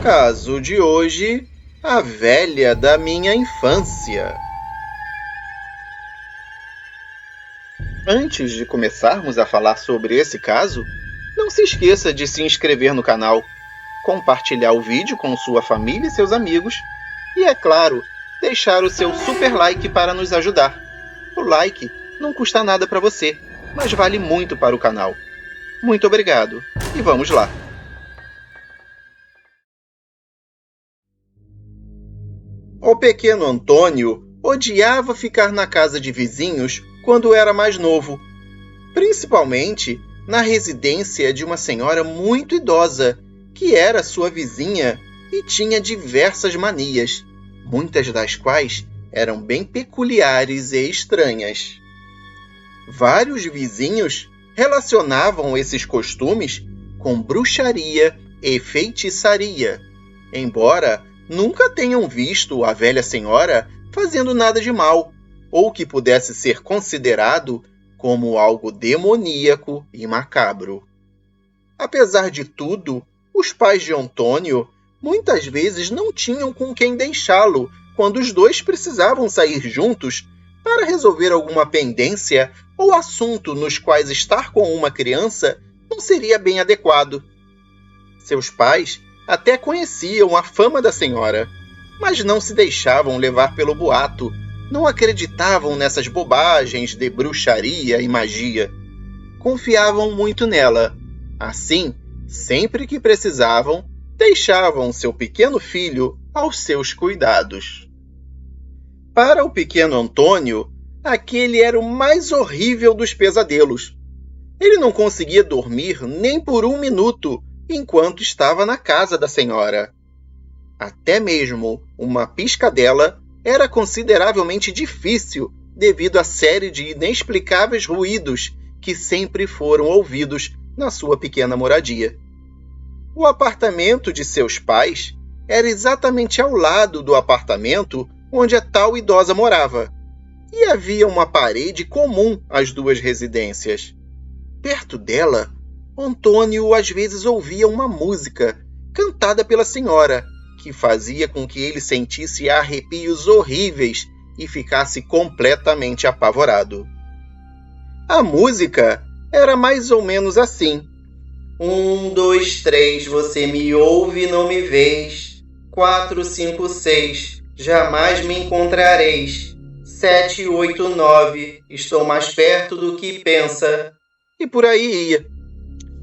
Caso de hoje, a velha da minha infância. Antes de começarmos a falar sobre esse caso, não se esqueça de se inscrever no canal, compartilhar o vídeo com sua família e seus amigos e, é claro, deixar o seu super like para nos ajudar. O like não custa nada para você, mas vale muito para o canal. Muito obrigado e vamos lá! O pequeno Antônio odiava ficar na casa de vizinhos quando era mais novo, principalmente na residência de uma senhora muito idosa, que era sua vizinha e tinha diversas manias, muitas das quais eram bem peculiares e estranhas. Vários vizinhos relacionavam esses costumes com bruxaria e feitiçaria, embora nunca tenham visto a velha senhora fazendo nada de mal, ou que pudesse ser considerado como algo demoníaco e macabro. Apesar de tudo, os pais de Antônio muitas vezes não tinham com quem deixá-lo quando os dois precisavam sair juntos para resolver alguma pendência ou assunto nos quais estar com uma criança não seria bem adequado. Seus pais até conheciam a fama da senhora, mas não se deixavam levar pelo boato, não acreditavam nessas bobagens de bruxaria e magia. Confiavam muito nela. Assim, sempre que precisavam, deixavam seu pequeno filho aos seus cuidados. Para o pequeno Antônio, aquele era o mais horrível dos pesadelos. Ele não conseguia dormir nem por um minuto enquanto estava na casa da senhora. Até mesmo uma piscadela era consideravelmente difícil devido à série de inexplicáveis ruídos que sempre foram ouvidos na sua pequena moradia. O apartamento de seus pais era exatamente ao lado do apartamento onde a tal idosa morava, e havia uma parede comum às duas residências. Perto dela, Antônio às vezes ouvia uma música cantada pela senhora, que fazia com que ele sentisse arrepios horríveis e ficasse completamente apavorado. A música era mais ou menos assim: 1, 2, 3, você me ouve e não me vês. 4, 5, 6, jamais me encontrareis. 7, 8, 9, estou mais perto do que pensa. E por aí ia.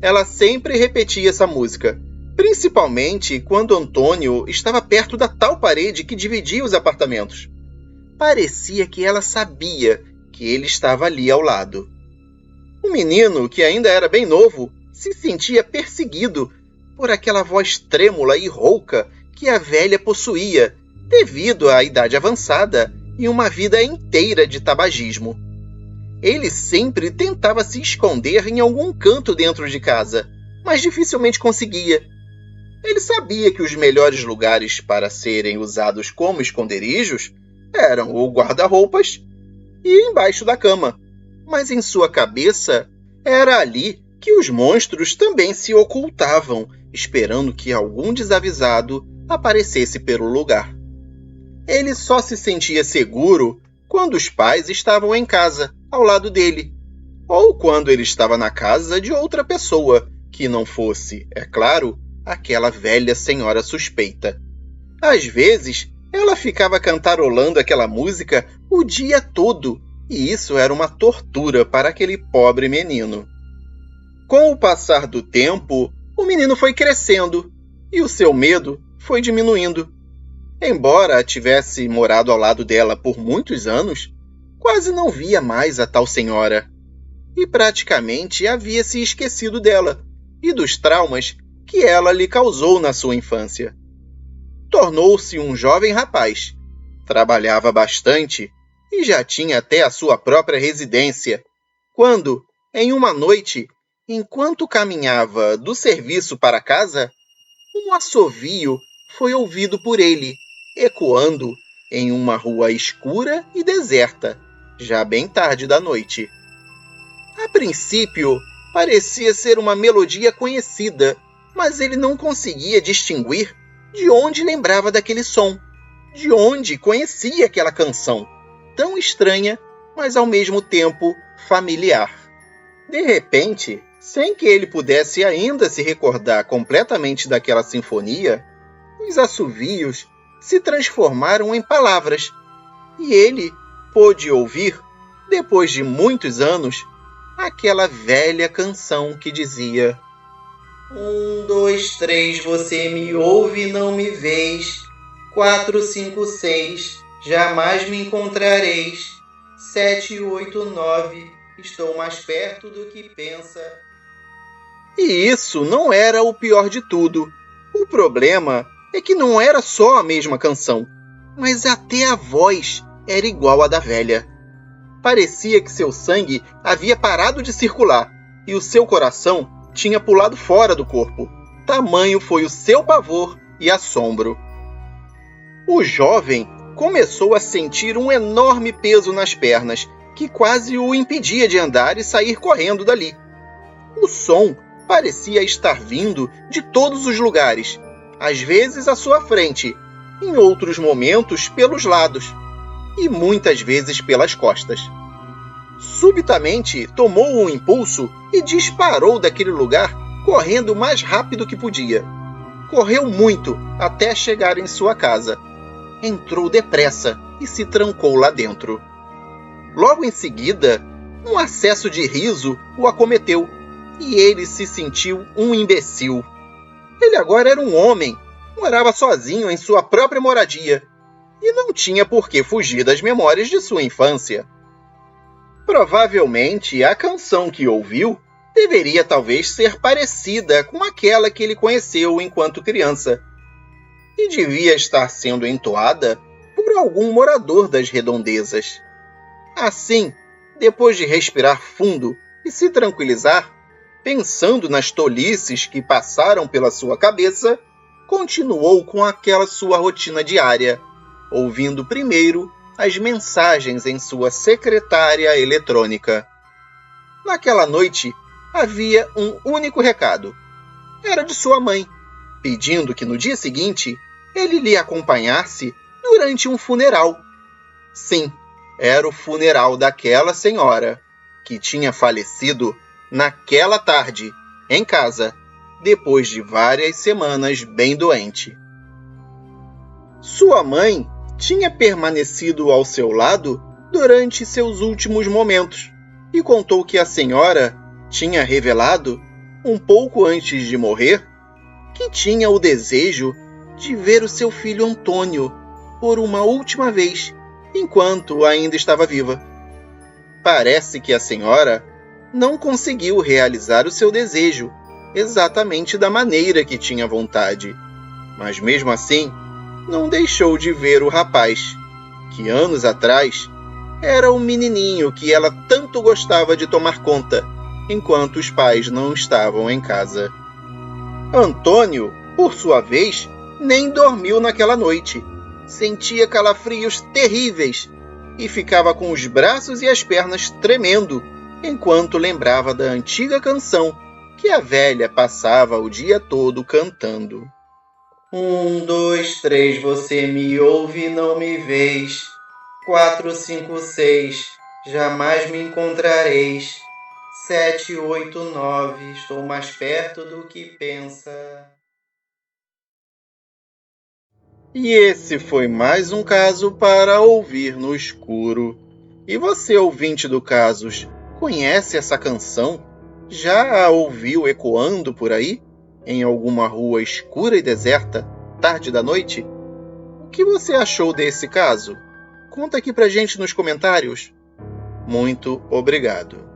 Ela sempre repetia essa música, principalmente quando Antônio estava perto da tal parede que dividia os apartamentos. Parecia que ela sabia que ele estava ali ao lado. O menino, que ainda era bem novo, se sentia perseguido por aquela voz trêmula e rouca que a velha possuía, devido à idade avançada e uma vida inteira de tabagismo. Ele sempre tentava se esconder em algum canto dentro de casa, mas dificilmente conseguia. Ele sabia que os melhores lugares para serem usados como esconderijos eram o guarda-roupas e embaixo da cama, mas em sua cabeça era ali que os monstros também se ocultavam, esperando que algum desavisado aparecesse pelo lugar. Ele só se sentia seguro quando os pais estavam em casa, ao lado dele, ou quando ele estava na casa de outra pessoa, que não fosse, é claro, aquela velha senhora suspeita. Às vezes, ela ficava cantarolando aquela música o dia todo, e isso era uma tortura para aquele pobre menino. Com o passar do tempo, o menino foi crescendo, e o seu medo foi diminuindo. Embora tivesse morado ao lado dela por muitos anos, quase não via mais a tal senhora, e praticamente havia se esquecido dela e dos traumas que ela lhe causou na sua infância. Tornou-se um jovem rapaz, trabalhava bastante e já tinha até a sua própria residência, quando, em uma noite, enquanto caminhava do serviço para casa, um assovio foi ouvido por ele, ecoando em uma rua escura e deserta, já bem tarde da noite. A princípio, parecia ser uma melodia conhecida, mas ele não conseguia distinguir de onde lembrava daquele som, de onde conhecia aquela canção, tão estranha, mas ao mesmo tempo familiar. De repente, sem que ele pudesse ainda se recordar completamente daquela sinfonia, os assovios se transformaram em palavras, e ele pôde ouvir, depois de muitos anos, aquela velha canção que dizia: 1, 2, 3, você me ouve e não me vês. 4, 5, 6, jamais me encontrareis. 7, 8, 9, estou mais perto do que pensa. E isso não era o pior de tudo. O problema é que não era só a mesma canção, mas até a voz era igual à da velha. Parecia que seu sangue havia parado de circular e o seu coração tinha pulado fora do corpo. Tamanho foi o seu pavor e assombro. O jovem começou a sentir um enorme peso nas pernas, que quase o impedia de andar e sair correndo dali. O som parecia estar vindo de todos os lugares, às vezes à sua frente, em outros momentos pelos lados, e muitas vezes pelas costas. Subitamente tomou um impulso e disparou daquele lugar, correndo o mais rápido que podia. Correu muito até chegar em sua casa. Entrou depressa e se trancou lá dentro. Logo em seguida, um acesso de riso o acometeu e ele se sentiu um imbecil. Ele agora era um homem, morava sozinho em sua própria moradia e não tinha por que fugir das memórias de sua infância. Provavelmente, a canção que ouviu deveria talvez ser parecida com aquela que ele conheceu enquanto criança, e devia estar sendo entoada por algum morador das redondezas. Assim, depois de respirar fundo e se tranquilizar, pensando nas tolices que passaram pela sua cabeça, continuou com aquela sua rotina diária, ouvindo primeiro as mensagens em sua secretária eletrônica. Naquela noite, havia um único recado. Era de sua mãe, pedindo que no dia seguinte ele lhe acompanhasse durante um funeral. Sim, era o funeral daquela senhora, que tinha falecido naquela tarde, em casa, depois de várias semanas bem doente. Sua mãe tinha permanecido ao seu lado durante seus últimos momentos e contou que a senhora tinha revelado, um pouco antes de morrer, que tinha o desejo de ver o seu filho Antônio por uma última vez, enquanto ainda estava viva. Parece que a senhora não conseguiu realizar o seu desejo exatamente da maneira que tinha vontade, mas mesmo assim não deixou de ver o rapaz, que anos atrás era o menininho que ela tanto gostava de tomar conta, enquanto os pais não estavam em casa. Antônio, por sua vez, nem dormiu naquela noite. Sentia calafrios terríveis e ficava com os braços e as pernas tremendo, enquanto lembrava da antiga canção que a velha passava o dia todo cantando. 1, 2, 3, você me ouve e não me vês. 4, 5, 6, jamais me encontrareis. 7, 8, 9, estou mais perto do que pensa. E esse foi mais um caso para ouvir no escuro. E você, ouvinte do Casos, conhece essa canção? Já a ouviu ecoando por aí? Em alguma rua escura e deserta, tarde da noite? O que você achou desse caso? Conta aqui pra gente nos comentários. Muito obrigado.